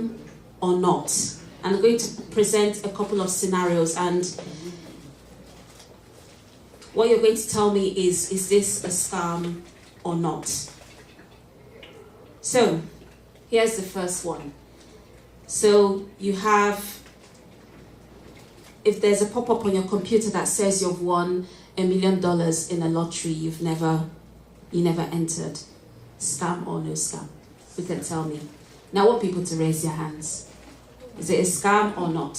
scam or not? And I'm going to present a couple of scenarios, and what you're going to tell me is this a scam or not? So, here's the first one. So, you have, if there's a pop-up on your computer that says you've won $1 million in a lottery you never entered. Scam or no scam? Who can tell me? Now I want people to raise their hands. Is it a scam or not?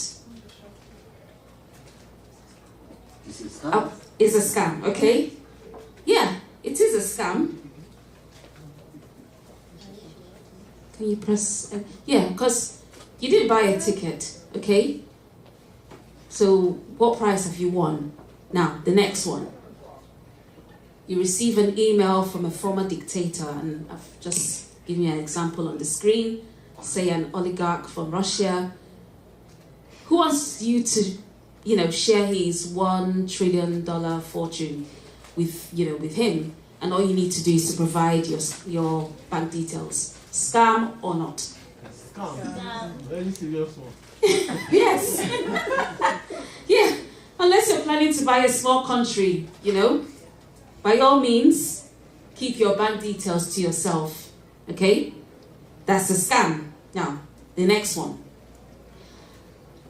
It's a scam. It's a scam, okay? Yeah, it is a scam. Can you press? Yeah, because you didn't buy a ticket, okay? So what prize have you won? Now, the next one. You receive an email from a former dictator, and I've just given you an example on the screen. Say an oligarch from Russia who wants you to, share his $1 trillion fortune with him, and all you need to do is to provide your bank details. Scam or not? Scam. Very serious one. Yes. Yeah. Unless you're planning to buy a small country, by all means, keep your bank details to yourself. Okay? That's a scam. Now, the next one.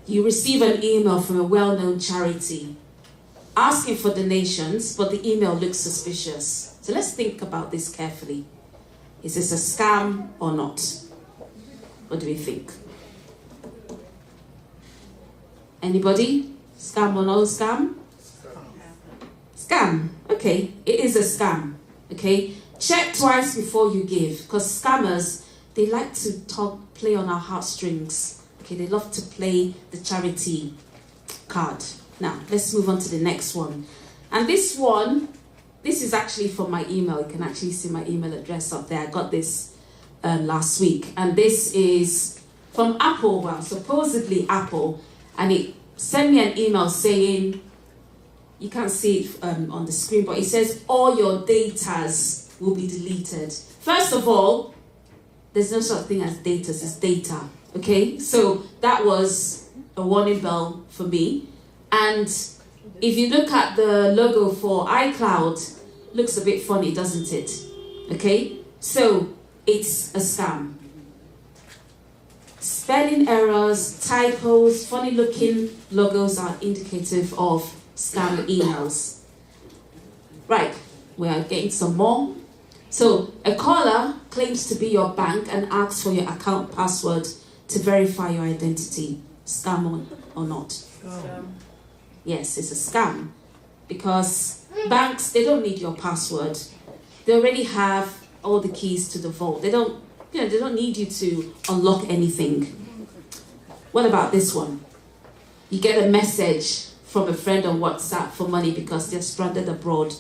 You receive an email from a well-known charity asking for donations, but the email looks suspicious. So let's think about this carefully. Is this a scam or not? What do we think? Anybody? Scam or no scam? Scam. Okay, it is a scam. Okay, check twice before you give, because scammers, they like to play on our heartstrings. Okay, they love to play the charity card. Now, let's move on to the next one. And this one, this is actually from my email. You can actually see my email address up there. I got this last week. And this is from Apple, well, supposedly Apple. And it sent me an email saying, you can't see it on the screen, but it says all your datas will be deleted. First of all, there's no such thing as datas, it's data. Okay, so that was a warning bell for me. And if you look at the logo for iCloud, looks a bit funny, doesn't it? Okay, so it's a scam. Spelling errors, typos, funny looking logos are indicative of scam emails. Right, we are getting some more. So a caller claims to be your bank and asks for your account password to verify your identity. Scam or not? Scam. Yes, it's a scam, because banks, they don't need your password. They already have all the keys to the vault. They don't need you to unlock anything. What about this one? You get a message from a friend on WhatsApp for money because they're stranded abroad.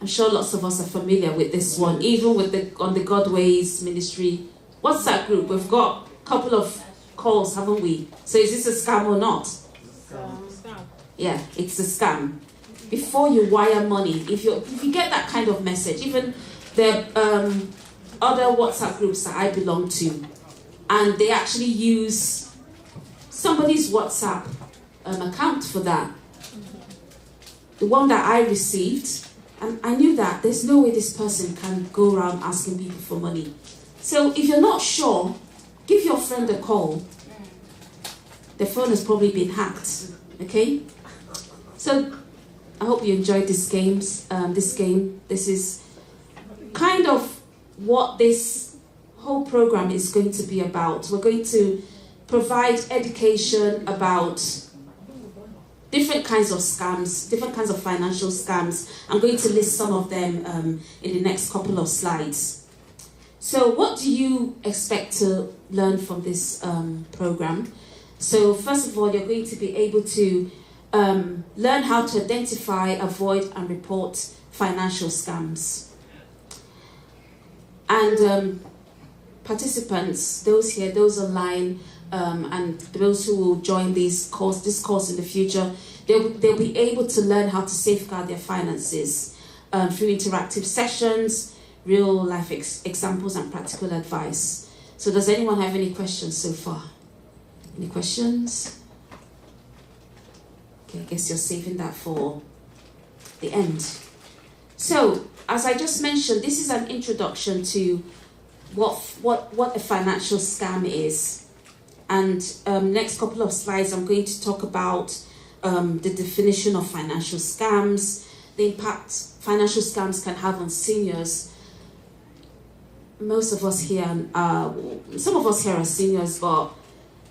I'm sure lots of us are familiar with this one. Even on the Godways Ministry WhatsApp group, we've got a couple of calls, haven't we? So is this a scam or not? Scam. Yeah, it's a scam. Before you wire money, if you get that kind of message, even the other WhatsApp groups that I belong to, and they actually use somebody's WhatsApp account for that. The one that I received, and I knew that there's no way this person can go around asking people for money. So if you're not sure, give your friend a call. The phone has probably been hacked. Okay? So I hope you enjoyed this game. This is kind of what this whole program is going to be about. We're going to provide education about different kinds of scams, different kinds of financial scams. I'm going to list some of them in the next couple of slides. So what do you expect to learn from this program? So first of all, you're going to be able to learn how to identify, avoid, and report financial scams. And participants, those here, those online, and those who will join this course in the future, they'll be able to learn how to safeguard their finances through interactive sessions, real life examples, and practical advice. So does anyone have any questions so far? Any questions? Okay, I guess you're saving that for the end. So, as I just mentioned, this is an introduction to what a financial scam is. And next couple of slides, I'm going to talk about the definition of financial scams, the impact financial scams can have on seniors. Most of us here, some of us here are seniors, but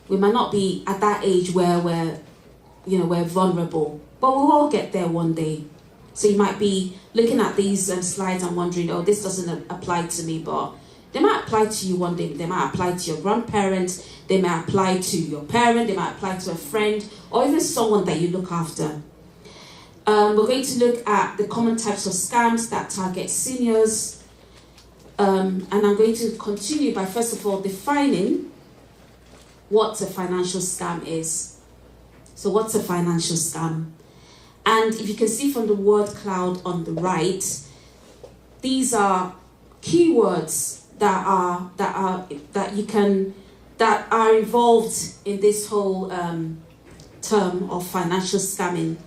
we might not be at that age where we're vulnerable. But we'll all get there one day. So you might be looking at these slides and wondering, oh, this doesn't apply to me, but they might apply to you one day. They might apply to your grandparents. They might apply to your parent. They might apply to a friend or even someone that you look after. We're going to look at the common types of scams that target seniors. And I'm going to continue by, first of all, defining what a financial scam is. So what's a financial scam? And if you can see from the word cloud on the right, these are keywords that are involved in this whole term of financial scamming.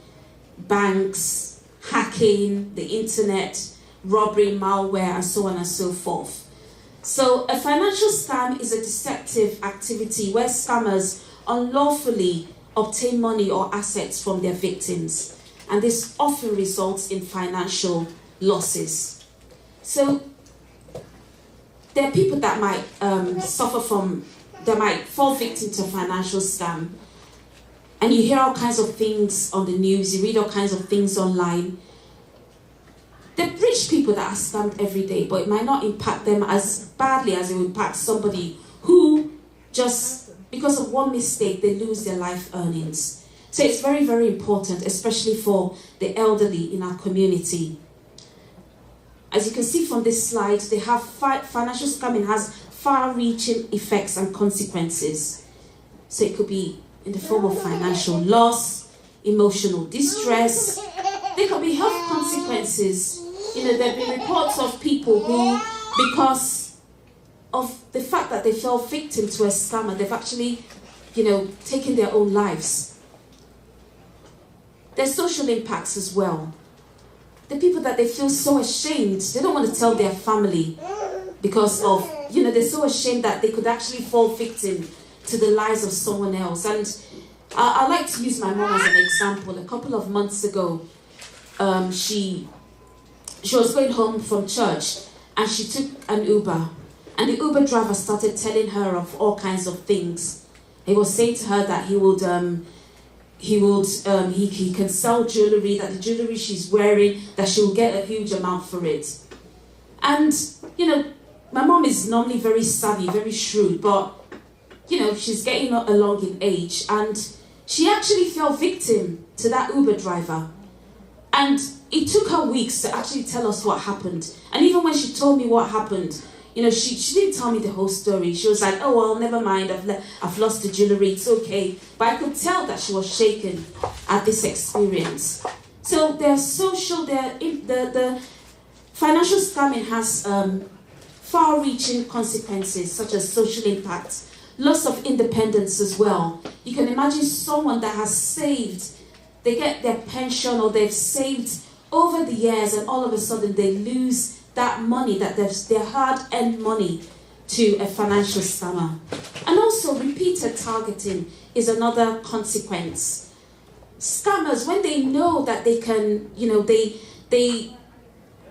Banks, hacking, the internet, robbery, malware, and so on and so forth. So a financial scam is a deceptive activity where scammers unlawfully obtain money or assets from their victims. And this often results in financial losses. So there are people that might that might fall victim to a financial scam. And you hear all kinds of things on the news, you read all kinds of things online. There are rich people that are scammed every day, but it might not impact them as badly as it would impact somebody who just, because of one mistake, they lose their life earnings. So it's very, very important, especially for the elderly in our community. As you can see from this slide, they have financial scamming has far-reaching effects and consequences. So it could be in the form of financial loss, emotional distress. There could be health consequences. There have been reports of people who, because of the fact that they fell victim to a scammer, they've actually, taken their own lives. There's social impacts as well. The people that they feel so ashamed, they don't want to tell their family because of, they're so ashamed that they could actually fall victim to the lies of someone else. And I like to use my mom as an example. A couple of months ago, she was going home from church and she took an Uber. And the Uber driver started telling her of all kinds of things. He was saying to her that he can sell jewelry, that the jewelry she's wearing, that she'll get a huge amount for it. And, my mom is normally very savvy, very shrewd, but, she's getting along in age, and she actually fell victim to that Uber driver. And it took her weeks to actually tell us what happened. And even when she told me what happened, she didn't tell me the whole story. She was like, oh, well, never mind, I've lost the jewelry, it's okay. But I could tell that she was shaken at this experience. So the financial scamming has far-reaching consequences, such as social impact, loss of independence as well. You can imagine someone that has saved, they get their pension or they've saved over the years, and all of a sudden they lose that money, that their hard-earned money, to a financial scammer. And also repeated targeting is another consequence. Scammers, when they know that they can, they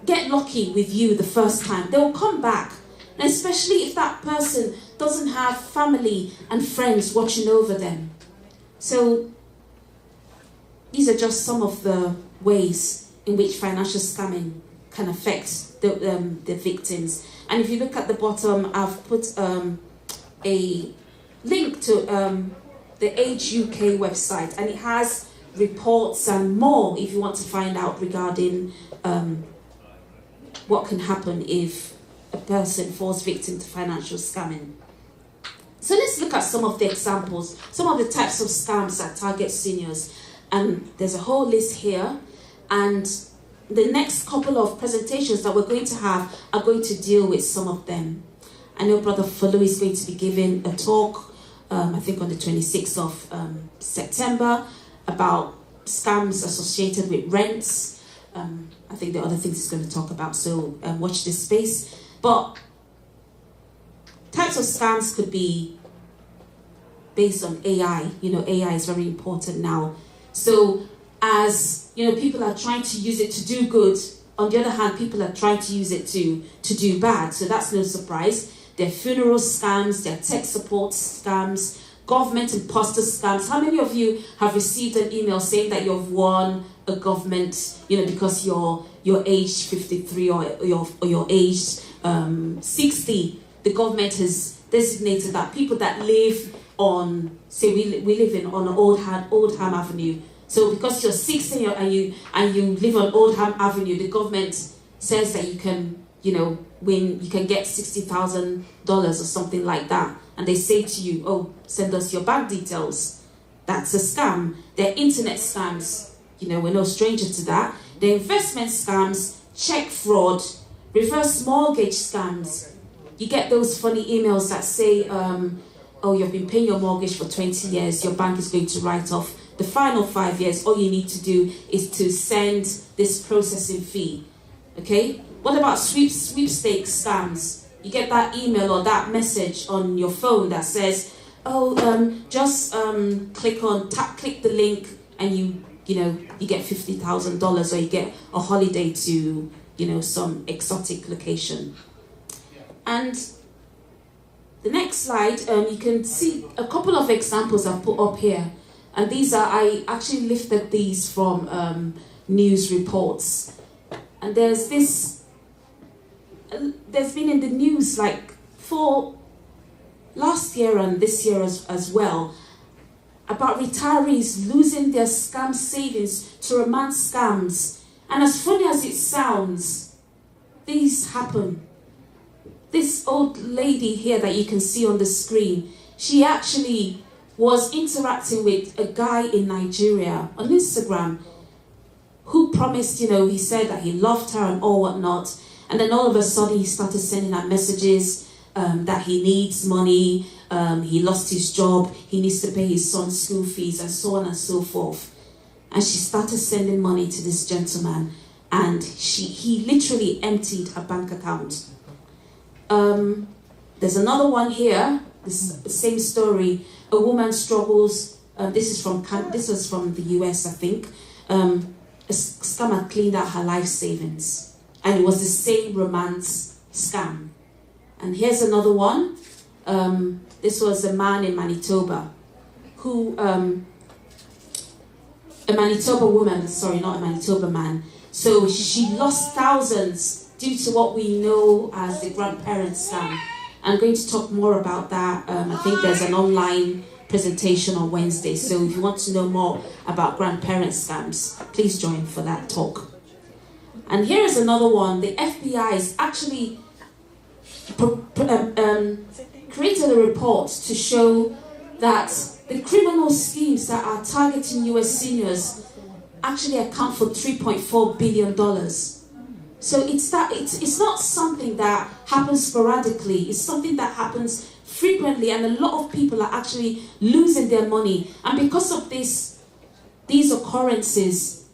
get lucky with you the first time, they'll come back. And especially if that person doesn't have family and friends watching over them. So these are just some of the ways in which financial scamming can affect the victims. And if you look at the bottom, I've put a link to the Age UK website, and it has reports and more if you want to find out regarding what can happen if a person falls victim to financial scamming. So let's look at some of the examples, some of the types of scams that target seniors. And there's a whole list here, and the next couple of presentations that we're going to have are going to deal with some of them. I know Brother Falu is going to be giving a talk, I think on the 26th of September, about scams associated with rents. I think the other things he's going to talk about, so watch this space. But types of scams could be based on AI. You know, AI is very important now. So as, you know, people are trying to use it to do good, on the other hand, people are trying to use it to do bad. So that's no surprise. There are funeral scams, there are tech support scams, government imposter scams. How many of you have received an email saying that you've won a government, you know, because you're aged 53 or you're aged 60? The government has designated that people that live on, say we live in on Oldham Avenue. So because you're 60 and you live on Oldham Avenue, the government says that you can, you know, win, you can get $60,000 or something like that. And they say to you, oh, send us your bank details. That's a scam. They're internet scams. You know, we're no stranger to that. The investment scams, check fraud, reverse mortgage scams. You get those funny emails that say, oh, you've been paying your mortgage for 20 years, your bank is going to write off the final 5 years. All you need to do is to send this processing fee. Okay? What about sweepstakes scams? You get that email or that message on your phone that says, oh, just click the link and you get $50,000 or you get a holiday to, you know, some exotic location. And the next slide, you can see a couple of examples I've put up here. And these are, I actually lifted these from news reports. And there's been in the news like for last year and this year as well, about retirees losing their scam savings to romance scams. And as funny as it sounds, these happen. This old lady here that you can see on the screen, she actually was interacting with a guy in Nigeria on Instagram who promised, you know, he said that he loved her and all whatnot. And then all of a sudden he started sending her messages that he needs money, he lost his job, he needs to pay his son's school fees and so on and so forth. And she started sending money to this gentleman and he literally emptied her bank account. There's another one here, this same story. A woman struggles, this was from the US, I think. A scammer cleaned out her life savings. And it was the same romance scam. And here's another one. This was a man in Manitoba who, a Manitoba woman, sorry, not a Manitoba man. So she lost thousands due to what we know as the grandparent scam. I'm going to talk more about that. I think there's an online presentation on Wednesday. So if you want to know more about grandparent scams, please join for that talk. And here is another one. The FBI is actually created a report to show that the criminal schemes that are targeting US seniors actually account for $3.4 billion. So it's not something that happens sporadically. It's something that happens frequently, and a lot of people are actually losing their money. And because of these occurrences,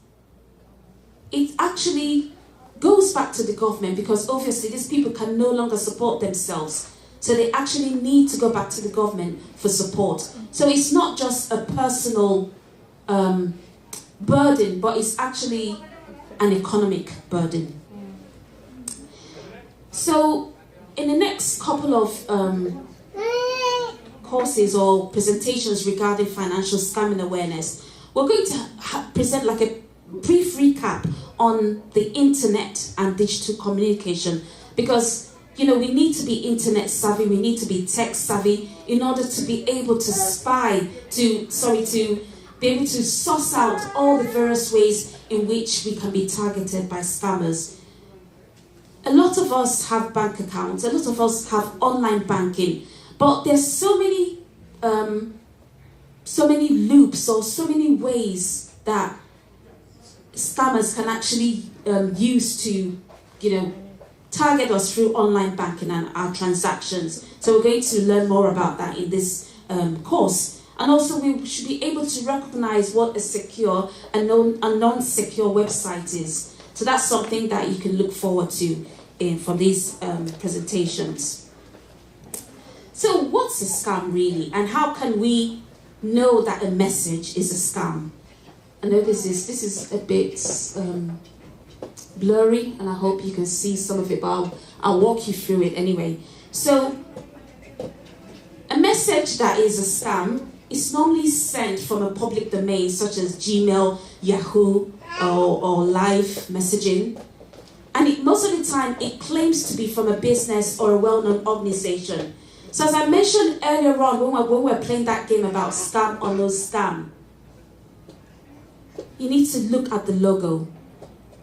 it actually goes back to the government, because obviously these people can no longer support themselves. So they actually need to go back to the government for support. So it's not just a personal burden, but it's actually an economic burden. So in the next couple of courses or presentations regarding financial scamming awareness, we're going to present like a brief recap on the internet and digital communication, because you know, we need to be internet savvy, we need to be tech savvy in order to be able to be able to suss out all the various ways in which we can be targeted by scammers. A lot of us have bank accounts, a lot of us have online banking, but there's so many loops or so many ways that scammers can actually use to, you know, target us through online banking and our transactions. So we're going to learn more about that in this course. And also we should be able to recognize what a secure and non-secure website is. So that's something that you can look forward to from these presentations. So what's a scam really? And how can we know that a message is a scam? I know this is a bit blurry, and I hope you can see some of it, but I'll walk you through it anyway. So a message that is a scam is normally sent from a public domain such as Gmail, Yahoo, or live messaging. And most of the time, it claims to be from a business or a well-known organization. So as I mentioned earlier on, when we were playing that game about scam or no scam, you need to look at the logo.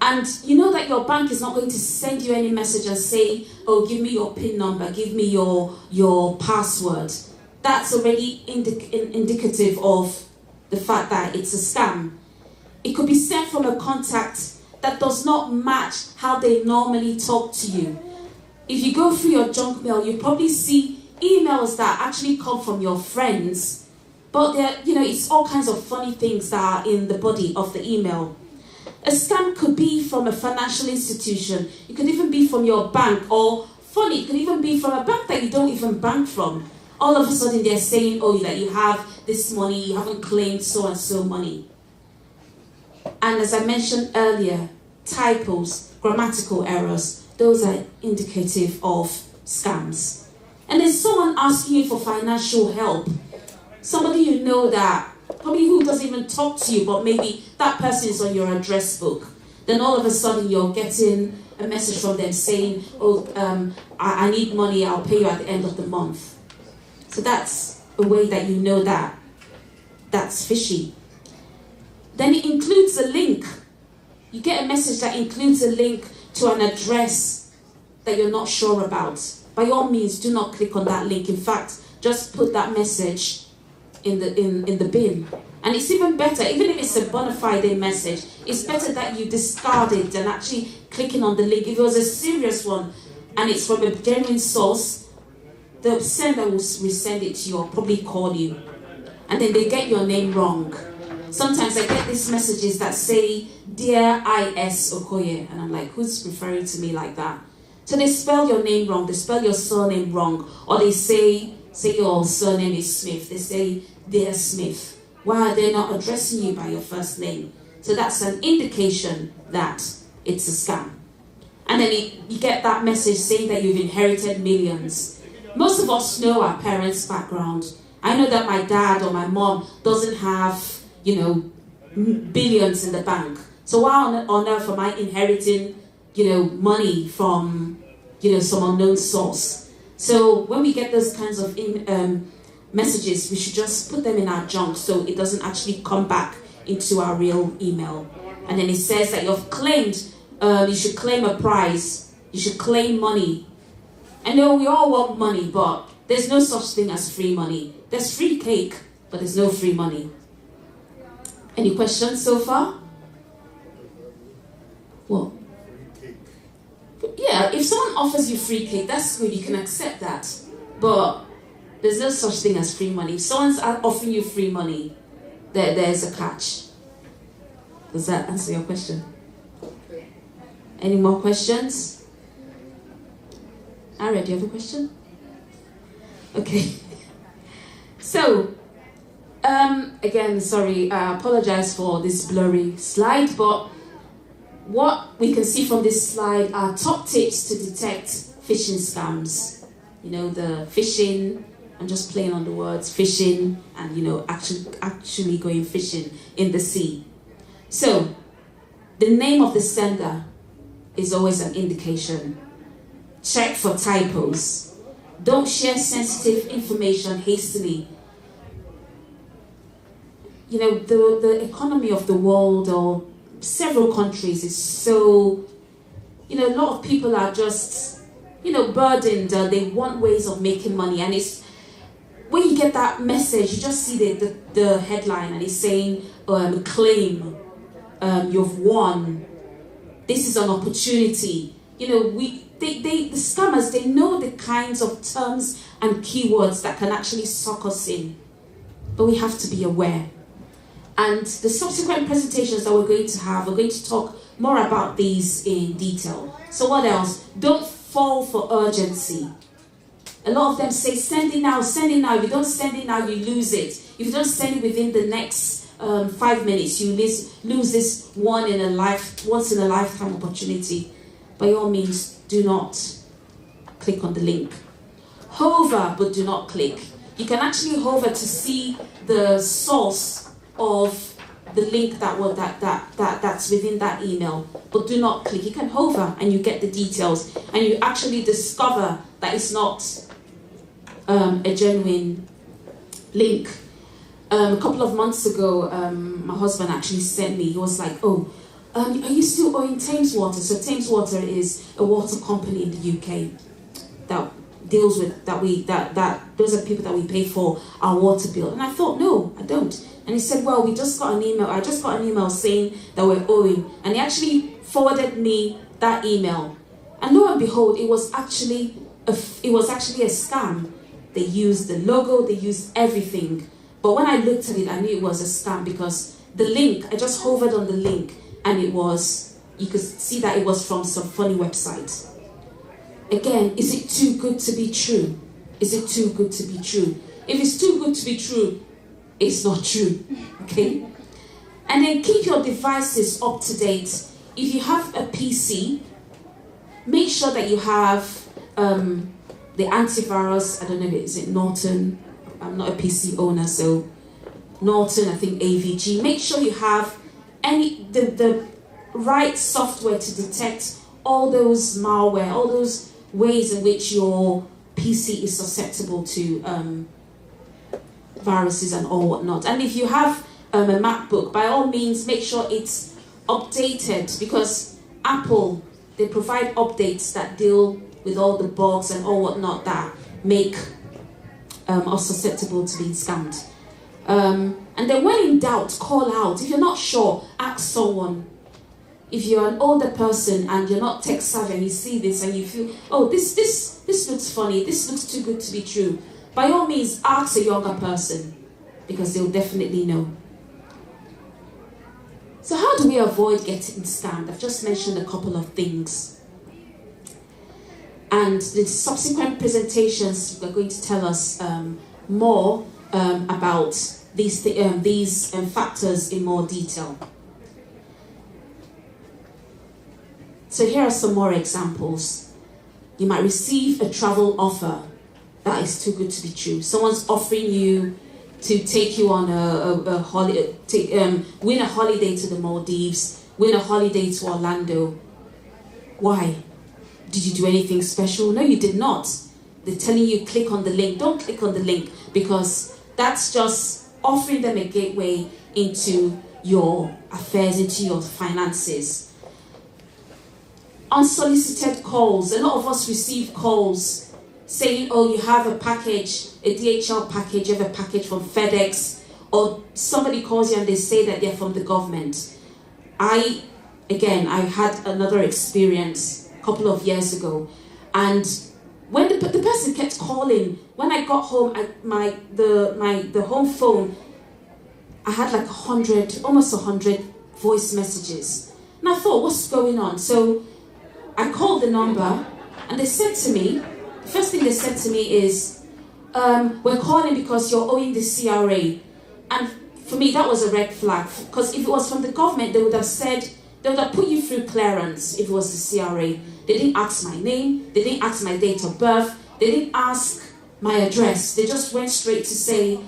And you know that your bank is not going to send you any message and say, oh, give me your PIN number, give me your password. That's already indicative of the fact that it's a scam. It could be sent from a contact that does not match how they normally talk to you. If you go through your junk mail, you probably see emails that actually come from your friends, but it's all kinds of funny things that are in the body of the email. A scam could be from a financial institution. It could even be from your bank, or funny, it could even be from a bank that you don't even bank from. All of a sudden they're saying, oh, that you have this money, you haven't claimed so and so money. And as I mentioned earlier, typos, grammatical errors, those are indicative of scams. And there's someone asking you for financial help. Somebody you know that, probably who doesn't even talk to you, but maybe that person is on your address book. Then all of a sudden you're getting a message from them saying, oh, I need money, I'll pay you at the end of the month. So that's a way that you know that that's fishy. Then it includes a link. You get a message that includes a link to an address that you're not sure about. By all means, do not click on that link. In fact, just put that message in the bin. And it's even better, even if it's a bona fide message, it's better that you discard it than actually clicking on the link. If it was a serious one and it's from a genuine source, the sender will resend it to you or probably call you. And then they get your name wrong. Sometimes I get these messages that say, Dear I.S. Okoye. And I'm like, who's referring to me like that? So they spell your name wrong. They spell your surname wrong. Or they say your surname is Smith. They say, Dear Smith. Why are they not addressing you by your first name? So that's an indication that it's a scam. And then you get that message saying that you've inherited millions. Most of us know our parents' background. I know that my dad or my mom doesn't have, billions in the bank. So why on earth am I inheriting, money from, some unknown source? So when we get those kinds of messages, we should just put them in our junk so it doesn't actually come back into our real email. And then it says that you've claimed, you should claim a prize, you should claim money. I know we all want money, but there's no such thing as free money. There's free cake, but there's no free money. Any questions so far? What? Yeah, if someone offers you free cake, that's good, you can accept that. But there's no such thing as free money. If someone's offering you free money, there's a catch. Does that answer your question? Any more questions? Aria, do you have a question? Okay. So, again, sorry, I apologize for this blurry slide, but what we can see from this slide are top tips to detect phishing scams. The phishing, I'm just playing on the words, phishing and, actually going fishing in the sea. So, the name of the sender is always an indication. Check for typos. Don't share sensitive information hastily. The economy of the world or several countries is so, a lot of people are just, burdened. They want ways of making money. And it's, when you get that message, you just see the headline and it's saying, claim, you've won. This is an opportunity. the scammers, they know the kinds of terms and keywords that can actually suck us in. But we have to be aware. And the subsequent presentations that we're going to have, we're going to talk more about these in detail. So what else? Don't fall for urgency. A lot of them say, send it now, send it now. If you don't send it now, you lose it. If you don't send it within the next 5 minutes, you lose this once in a lifetime opportunity. By all means, do not click on the link. Hover, but do not click. You can actually hover to see the source of the link that's within that email, but do not click. You can hover and you get the details, and you actually discover that it's not a genuine link. A couple of months ago, my husband actually sent me, he was like, oh, are you still owing Thames Water? So Thames Water is a water company in the UK that deals with, those are people that we pay for our water bill. And I thought, no, I don't. And he said, well, I just got an email saying that we're owing. And he actually forwarded me that email. And lo and behold, it was actually a scam. They used the logo, they used everything. But when I looked at it, I knew it was a scam because the link, I just hovered on the link and it was, you could see that it was from some funny website. Again, is it too good to be true? Is it too good to be true? If it's too good to be true, it's not true, okay? And then keep your devices up to date. If you have a PC, make sure that you have the antivirus. I don't know, is it Norton? I'm not a PC owner, so Norton, I think AVG. Make sure you have the right software to detect all those malware, all those ways in which your PC is susceptible to viruses and all whatnot. And if you have a MacBook, by all means, make sure it's updated, because Apple, they provide updates that deal with all the bugs and all whatnot that make us susceptible to being scammed. And then when in doubt, call out. If you're not sure, ask someone. If you're an older person and you're not tech savvy and you see this and you feel, oh, this looks funny, this looks too good to be true, by all means, ask a younger person, because they'll definitely know. So how do we avoid getting scammed? I've just mentioned a couple of things. And the subsequent presentations are going to tell us more about these factors in more detail. So here are some more examples. You might receive a travel offer that is too good to be true. Someone's offering you to take you on a holiday, win a holiday to the Maldives, win a holiday to Orlando. Why? Did you do anything special? No, you did not. They're telling you click on the link. Don't click on the link, because that's just offering them a gateway into your affairs, into your finances. Unsolicited calls. A lot of us receive calls saying, oh, you have a package, a DHL package, you have a package from FedEx, or somebody calls you and they say that they're from the government. I had another experience a couple of years ago, and when the person kept calling, when I got home, the home phone, I had like almost 100 voice messages. And I thought, what's going on? So I called the number, and they said to me, the first thing they said to me is, we're calling because you're owing the CRA. And for me, that was a red flag, because if it was from the government, they would have put you through clearance if it was the CRA. They didn't ask my name, they didn't ask my date of birth, they didn't ask my address. They just went straight to say,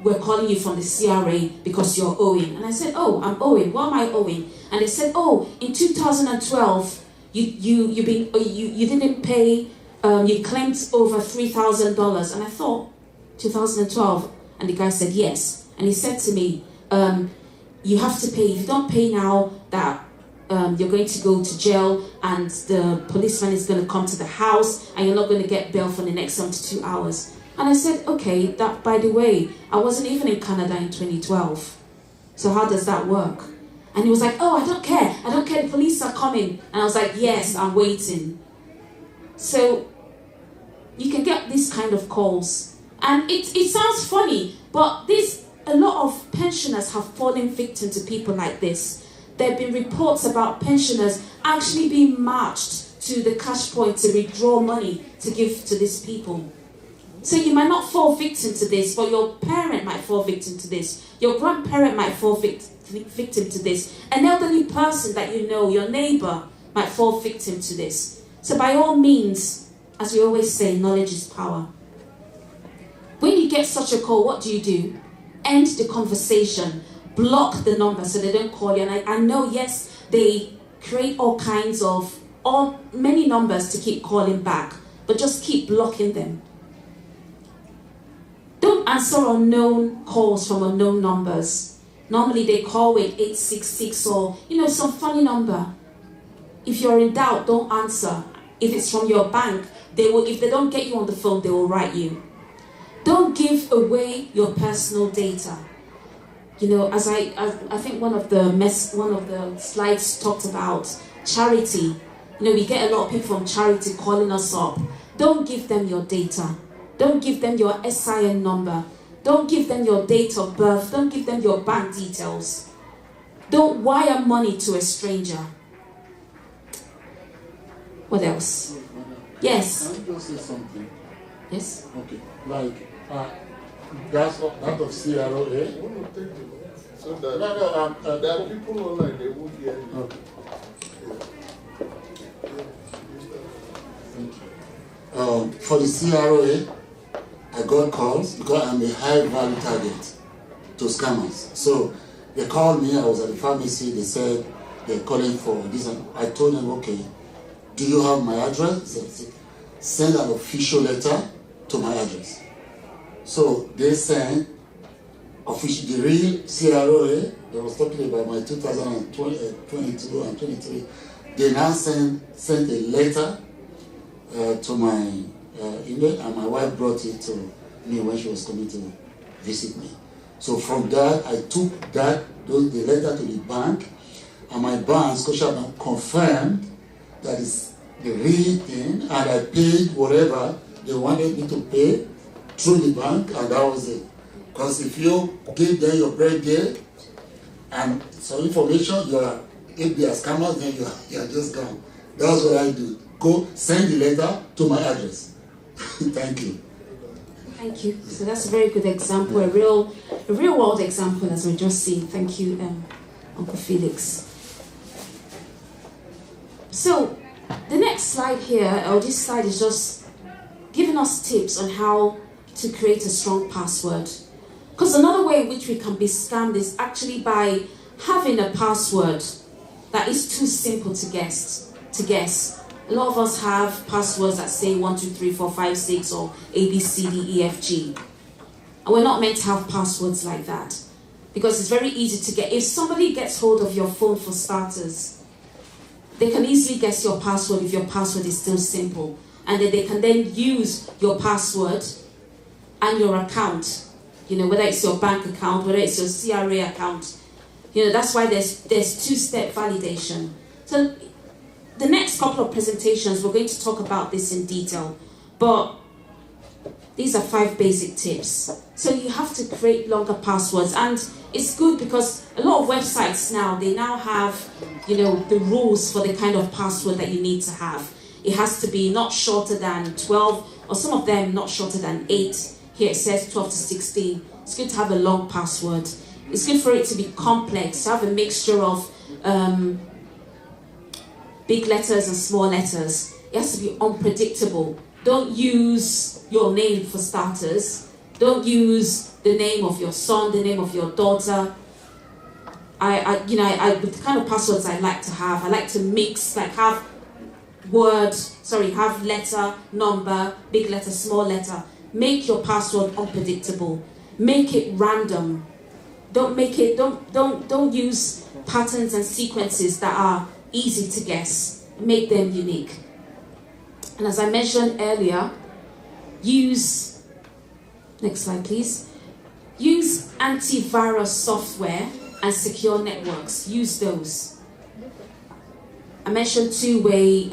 we're calling you from the CRA because you're owing. And I said, oh, I'm owing. What am I owing? And they said, oh, in 2012, you didn't pay, you claimed over $3,000. And I thought, 2012? And the guy said, yes. And he said to me, you have to pay. If you don't pay now, that you're going to go to jail, and the policeman is going to come to the house, and you're not going to get bail for the next 72 hours. And I said, okay, that, by the way, I wasn't even in Canada in 2012. So how does that work? And he was like, oh, I don't care, the police are coming. And I was like, yes, I'm waiting. So you can get this kind of calls. And it sounds funny, but a lot of pensioners have fallen victim to people like this. There have been reports about pensioners actually being marched to the cash point to withdraw money to give to these people. So you might not fall victim to this, but your parent might fall victim to this. Your grandparent might fall victim to this. An elderly person that you know, your neighbor, might fall victim to this. So by all means, as we always say, knowledge is power. When you get such a call, what do? End the conversation. Block the number so they don't call you. And I know, yes, they create all kinds of, many numbers to keep calling back, but just keep blocking them. Don't answer unknown calls from unknown numbers. Normally they call with 866 or, some funny number. If you're in doubt, don't answer. If it's from your bank, if they don't get you on the phone, they will write you. Don't give away your personal data. As I think one of the slides talked about charity. We get a lot of people from charity calling us up. Don't give them your data. Don't give them your SIN number. Don't give them your date of birth. Don't give them your bank details. Don't wire money to a stranger. What else? Yes. Can I just say something? Yes. Okay. Like that of CROA. So that there are people online, they won't hear you. Okay. Thank you. For the CROA, I got calls because I'm a high value target to scammers. So they called me, I was at the pharmacy, they said they're calling for this. And I told them, okay, do you have my address? They said, send an official letter to my address. So they sent the real CROA, they was talking about my 2022 and 23. They now sent a letter to my email, and my wife brought it to me when she was coming to visit me. So from that, I took the letter to the bank, and my bank, Scotiabank, confirmed that it's the real thing, and I paid whatever they wanted me to pay through the bank, and that was it. Because if you give them your birthday and some information, if they are scammers, then you are just gone. That's what I do. Go send the letter to my address. Thank you. Thank you. So that's a very good example, a real world example, as we just seen. Thank you, Uncle Felix. So the next slide here, or this slide, is just giving us tips on how to create a strong password. Because another way in which we can be scammed is actually by having a password that is too simple to guess. A lot of us have passwords that say 1, 2, 3, 4, 5, 6 or A, B, C, D, E, F, G. And we're not meant to have passwords like that. Because it's very easy to get. If somebody gets hold of your phone, for starters, they can easily guess your password if your password is still simple. And then they can then use your password and your account. Whether it's your bank account, whether it's your CRA account. That's why there's two-step validation. So the next couple of presentations, we're going to talk about this in detail. But these are 5 basic tips. So you have to create longer passwords. And it's good because a lot of websites now, they now have, the rules for the kind of password that you need to have. It has to be not shorter than 12, or some of them not shorter than 8. Here it says 12 to 16. It's good to have a long password. It's good for it to be complex, to have a mixture of big letters and small letters. It has to be unpredictable. Don't use your name for starters. Don't use the name of your son, the name of your daughter. With the kind of passwords I like to have, I like to mix, like have have letter, number, big letter, small letter. Make your password unpredictable. Make it random. Don't use patterns and sequences that are easy to guess. Make them unique. And as I mentioned earlier, next slide please, use antivirus software and secure networks. Use those. I mentioned two-way,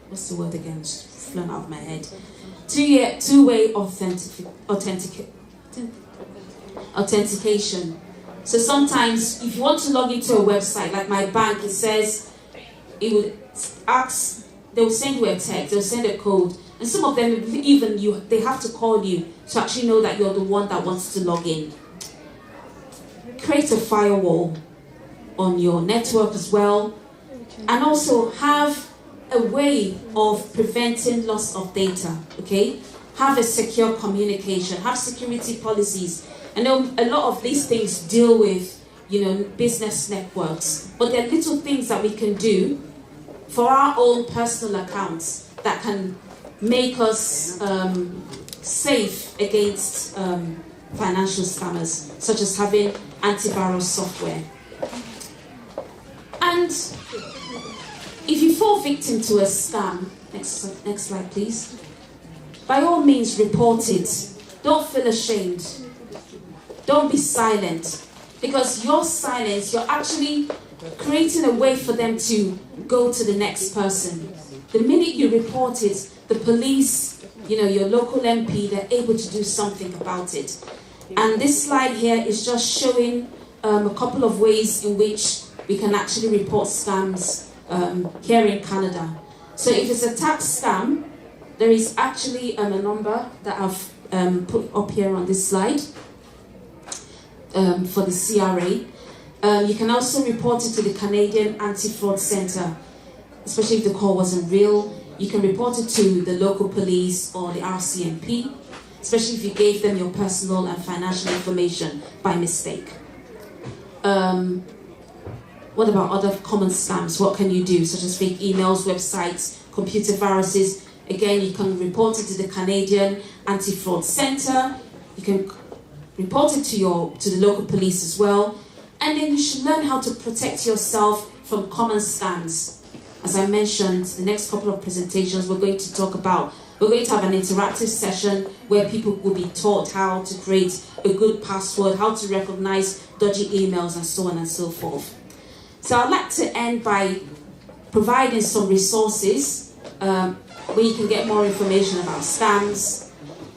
what's the word again? It's flown out of my head. Two-way authentication. So sometimes if you want to log into a website, like my bank, it says, it would ask, they will send you a text, they'll send a code, and some of them, even they have to call you to actually know that you're the one that wants to log in. Create a firewall on your network as well, and also have a way of preventing loss of data, okay? Have a secure communication, have security policies. I know a lot of these things deal with, business networks, but there are little things that we can do for our own personal accounts that can make us safe against financial scammers, such as having antivirus software. And if you fall victim to a scam, next slide please, by all means report it. Don't feel ashamed. Don't be silent, because your silence, you're actually creating a way for them to go to the next person. The minute you report it, the police, your local MP, they're able to do something about it. And this slide here is just showing a couple of ways in which we can actually report scams here in Canada. So if it's a tax scam, there is actually a number that I've put up here on this slide for the CRA. You can also report it to the Canadian Anti-Fraud Centre, especially if the call wasn't real. You can report it to the local police or the RCMP, especially if you gave them your personal and financial information by mistake. What about other common scams? What can you do? Such as fake emails, websites, computer viruses. Again, you can report it to the Canadian Anti-Fraud Centre. You can report it to the local police as well. And then you should learn how to protect yourself from common scams. As I mentioned, the next couple of presentations we're going to talk about, we're going to have an interactive session where people will be taught how to create a good password, how to recognize dodgy emails, and so on and so forth. So I'd like to end by providing some resources where you can get more information about scams.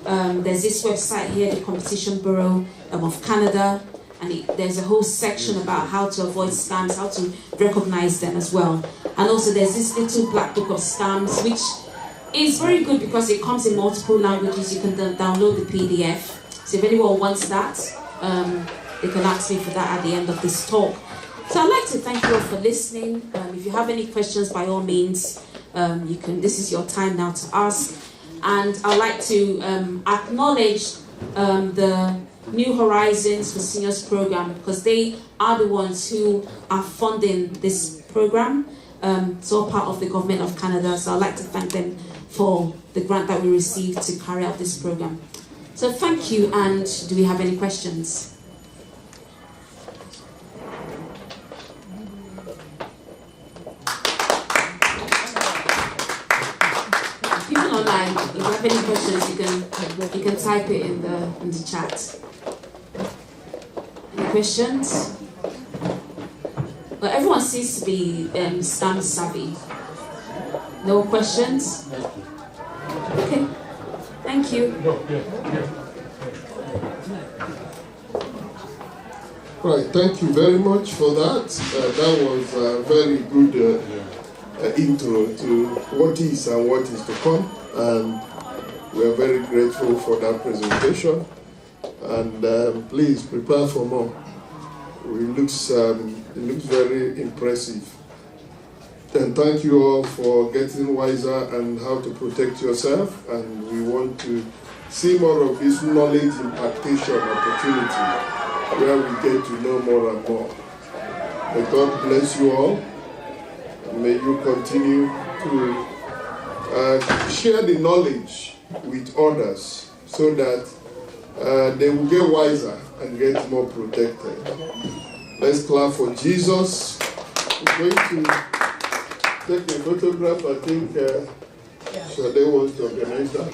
There's this website here, the Competition Bureau of Canada, and there's a whole section about how to avoid scams, how to recognize them as well. And also there's this little black book of scams, which is very good because it comes in multiple languages. You can download the PDF. So if anyone wants that, they can ask me for that at the end of this talk. So I'd like to thank you all for listening. If you have any questions, by all means, you can. This is your time now to ask. And I'd like to acknowledge the New Horizons for Seniors program, because they are the ones who are funding this program. It's all part of the Government of Canada, so I'd like to thank them for the grant that we received to carry out this program. So thank you, and do we have any questions? People online, if you have any questions, you can type it in the chat. Any questions? Well, everyone seems to be scam savvy. No questions? Okay. Thank you. Right, thank you very much for that. That was a very good intro to what is and what is to come. And we are very grateful for that presentation. And please prepare for more. It looks very impressive. And thank you all for getting wiser and how to protect yourself. And we want to see more of this knowledge impartation opportunity where we get to know more and more. May God bless you all. And may you continue to share the knowledge with others so that they will get wiser and get more protected. Let's clap for Jesus. We're going to take a photograph. I think Shade wants to organize that.